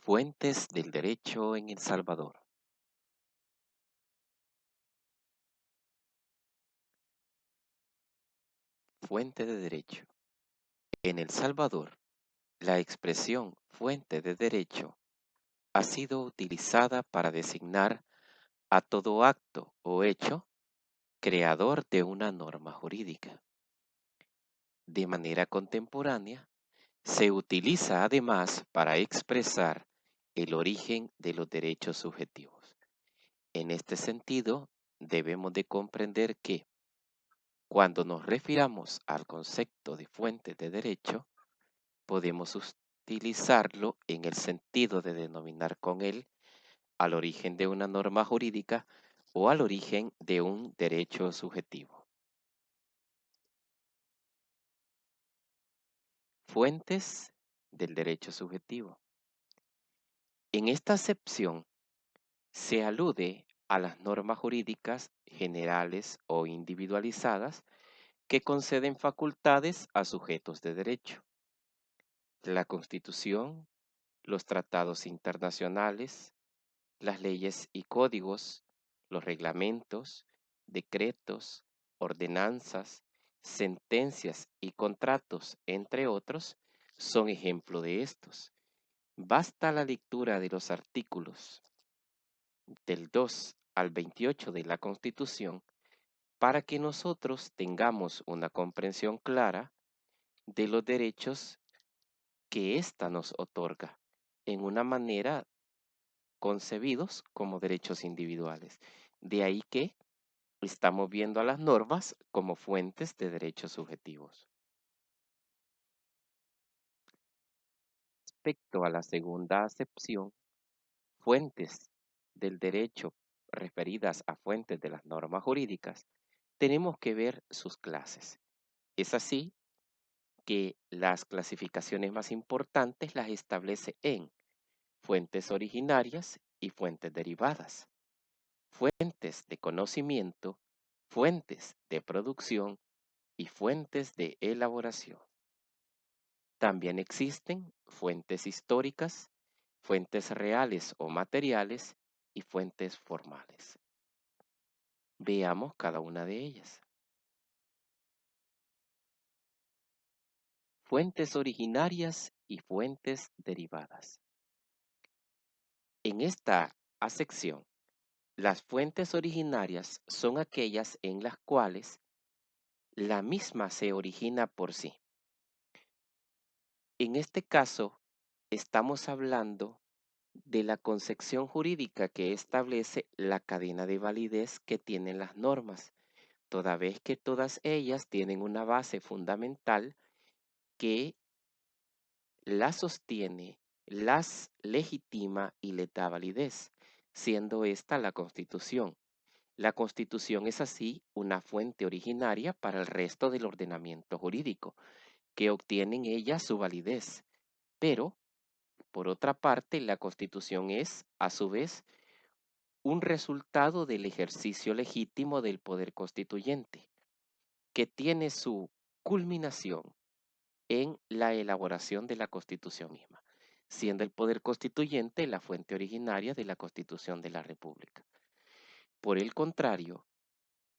Fuentes del derecho en El Salvador. Fuente de derecho. En El Salvador, la expresión fuente de derecho ha sido utilizada para designar a todo acto o hecho creador de una norma jurídica. De manera contemporánea, se utiliza además para expresar el origen de los derechos subjetivos. En este sentido, debemos de comprender que cuando nos refiramos al concepto de fuente de derecho, podemos utilizarlo en el sentido de denominar con él al origen de una norma jurídica o al origen de un derecho subjetivo. Fuentes del derecho subjetivo. En esta acepción se alude a las normas jurídicas generales o individualizadas que conceden facultades a sujetos de derecho. La Constitución, los tratados internacionales, las leyes y códigos, los reglamentos, decretos, ordenanzas, sentencias y contratos, entre otros, son ejemplo de estos. Basta la lectura de los artículos del 2 al 28 de la Constitución para que nosotros tengamos una comprensión clara de los derechos que ésta nos otorga en una manera concebidos como derechos individuales. De ahí que estamos viendo a las normas como fuentes de derechos subjetivos. Respecto a la segunda acepción, fuentes del derecho referidas a fuentes de las normas jurídicas, tenemos que ver sus clases. Es así que las clasificaciones más importantes las establece en fuentes originarias y fuentes derivadas, fuentes de conocimiento, fuentes de producción y fuentes de elaboración. También existen fuentes históricas, fuentes reales o materiales y fuentes formales. Veamos cada una de ellas. Fuentes originarias y fuentes derivadas. En esta acepción, las fuentes originarias son aquellas en las cuales la misma se origina por sí. En este caso, estamos hablando de la concepción jurídica que establece la cadena de validez que tienen las normas, toda vez que todas ellas tienen una base fundamental que las sostiene, las legitima y les da validez, siendo esta la Constitución. La Constitución es así una fuente originaria para el resto del ordenamiento jurídico, que obtiene en ella su validez. Pero, por otra parte, la Constitución es, a su vez, un resultado del ejercicio legítimo del poder constituyente, que tiene su culminación en la elaboración de la Constitución misma, siendo el poder constituyente la fuente originaria de la Constitución de la República. Por el contrario,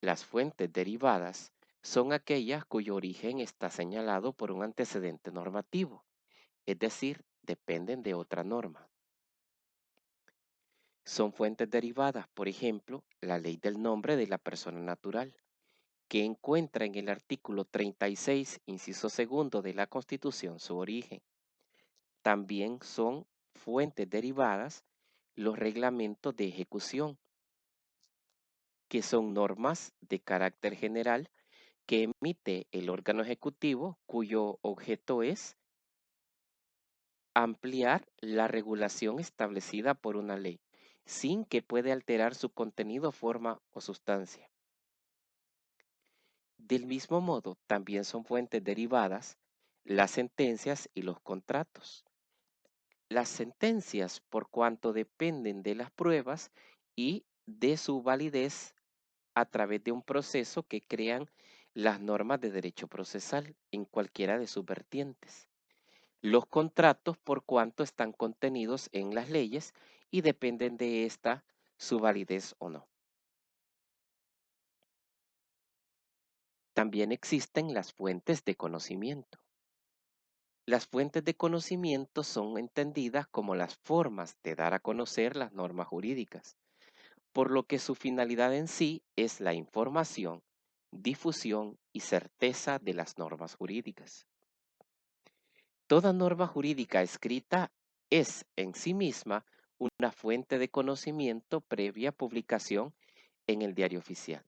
las fuentes derivadas son aquellas cuyo origen está señalado por un antecedente normativo, es decir, dependen de otra norma. Son fuentes derivadas, por ejemplo, la ley del nombre de la persona natural, que encuentra en el artículo 36, inciso segundo de la Constitución su origen. También son fuentes derivadas los reglamentos de ejecución, que son normas de carácter general que emite el órgano ejecutivo cuyo objeto es ampliar la regulación establecida por una ley, sin que pueda alterar su contenido, forma o sustancia. Del mismo modo, también son fuentes derivadas las sentencias y los contratos. Las sentencias, por cuanto dependen de las pruebas y de su validez a través de un proceso que crean las normas de derecho procesal en cualquiera de sus vertientes. los contratos por cuanto están contenidos en las leyes y dependen de esta su validez o no. También existen las fuentes de conocimiento. Las fuentes de conocimiento son entendidas como las formas de dar a conocer las normas jurídicas, por lo que su finalidad en sí es la información, difusión y certeza de las normas jurídicas. Toda norma jurídica escrita es en sí misma una fuente de conocimiento previa publicación en el diario oficial.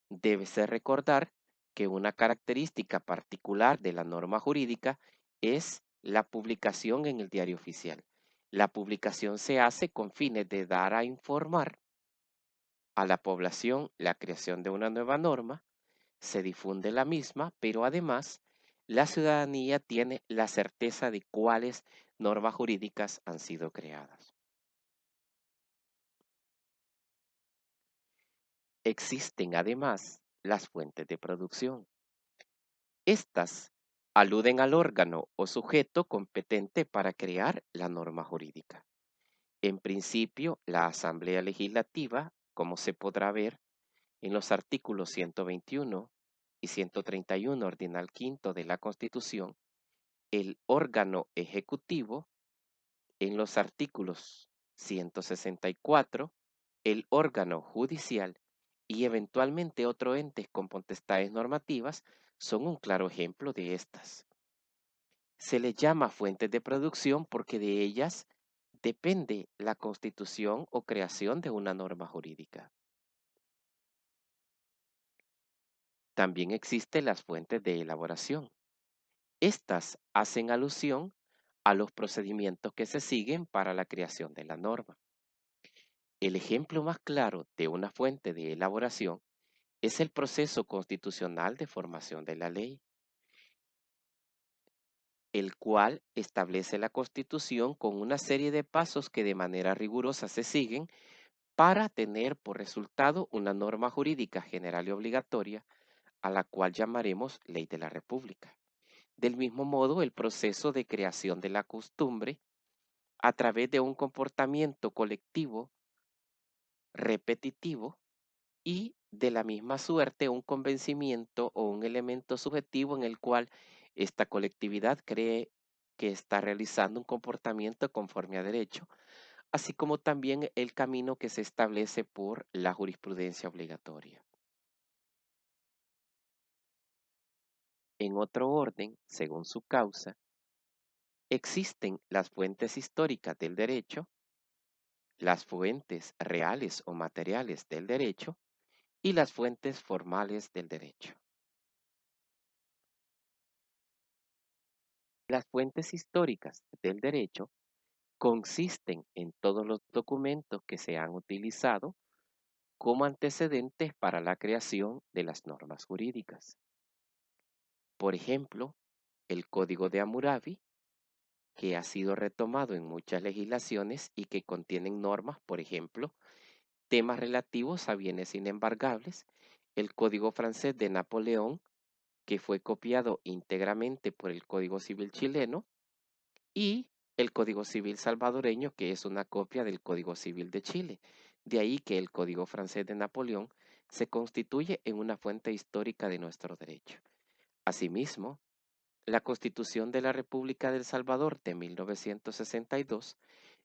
Debese recordar que una característica particular de la norma jurídica es la publicación en el diario oficial. La publicación se hace con fines de dar a informar a la población la creación de una nueva norma, se difunde la misma, pero además la ciudadanía tiene la certeza de cuáles normas jurídicas han sido creadas. Existen además las fuentes de producción. Estas aluden al órgano o sujeto competente para crear la norma jurídica. En principio, la Asamblea Legislativa, como se podrá ver en los artículos 121 y 131 ordinal quinto de la Constitución, el órgano ejecutivo, en los artículos 164, el órgano judicial y eventualmente otro ente con potestades normativas son un claro ejemplo de estas. Se les llama fuentes de producción porque de ellas depende la constitución o creación de una norma jurídica. También existen las fuentes de elaboración. Estas hacen alusión a los procedimientos que se siguen para la creación de la norma. El ejemplo más claro de una fuente de elaboración es el proceso constitucional de formación de la ley, el cual establece la Constitución con una serie de pasos que de manera rigurosa se siguen para tener por resultado una norma jurídica general y obligatoria, a la cual llamaremos Ley de la República. Del mismo modo, el proceso de creación de la costumbre a través de un comportamiento colectivo repetitivo y de la misma suerte un convencimiento o un elemento subjetivo en el cual esta colectividad cree que está realizando un comportamiento conforme a derecho, así como también el camino que se establece por la jurisprudencia obligatoria. En otro orden, según su causa, existen las fuentes históricas del derecho, las fuentes reales o materiales del derecho y las fuentes formales del derecho. Las fuentes históricas del derecho consisten en todos los documentos que se han utilizado como antecedentes para la creación de las normas jurídicas. Por ejemplo, el Código de Hammurabi, que ha sido retomado en muchas legislaciones y que contienen normas, por ejemplo, temas relativos a bienes inembargables, el Código francés de Napoleón, que fue copiado íntegramente por el Código Civil chileno, y el Código Civil salvadoreño, que es una copia del Código Civil de Chile. De ahí que el Código francés de Napoleón se constituye en una fuente histórica de nuestro derecho. Asimismo, la Constitución de la República del Salvador de 1962,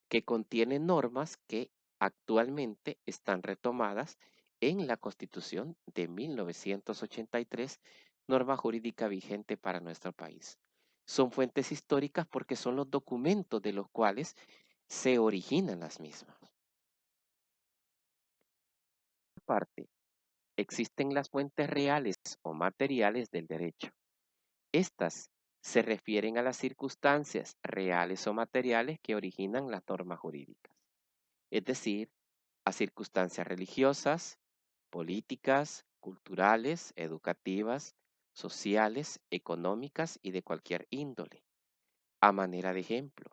que contiene normas que actualmente están retomadas en la Constitución de 1983, norma jurídica vigente para nuestro país. Son fuentes históricas porque son los documentos de los cuales se originan las mismas. Aparte, existen las fuentes reales o materiales del derecho. Estas se refieren a las circunstancias reales o materiales que originan las normas jurídicas, es decir, a circunstancias religiosas, políticas, culturales, educativas, sociales, económicas y de cualquier índole. A manera de ejemplo,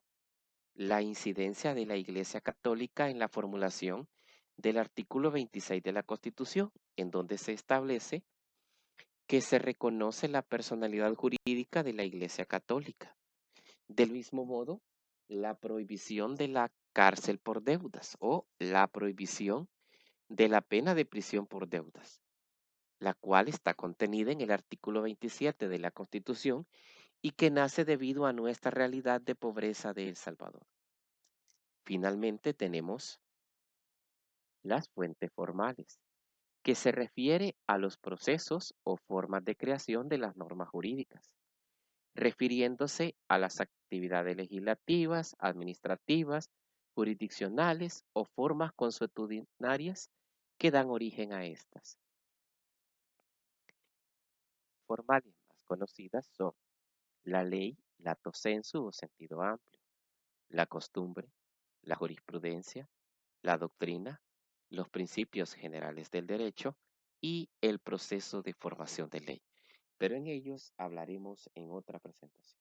la incidencia de la Iglesia Católica en la formulación del artículo 26 de la Constitución, en donde se establece que se reconoce la personalidad jurídica de la Iglesia Católica. Del mismo modo, la prohibición de la cárcel por deudas o la prohibición de la pena de prisión por deudas, la cual está contenida en el artículo 27 de la Constitución y que nace debido a nuestra realidad de pobreza de El Salvador. Finalmente tenemos las fuentes formales, que se refiere a los procesos o formas de creación de las normas jurídicas, refiriéndose a las actividades legislativas, administrativas, jurisdiccionales o formas consuetudinarias que dan origen a estas. Formales más conocidas son la ley, lato sensu o sentido amplio, la costumbre, la jurisprudencia, la doctrina, los principios generales del derecho y el proceso de formación de ley. Pero en ellos hablaremos en otra presentación.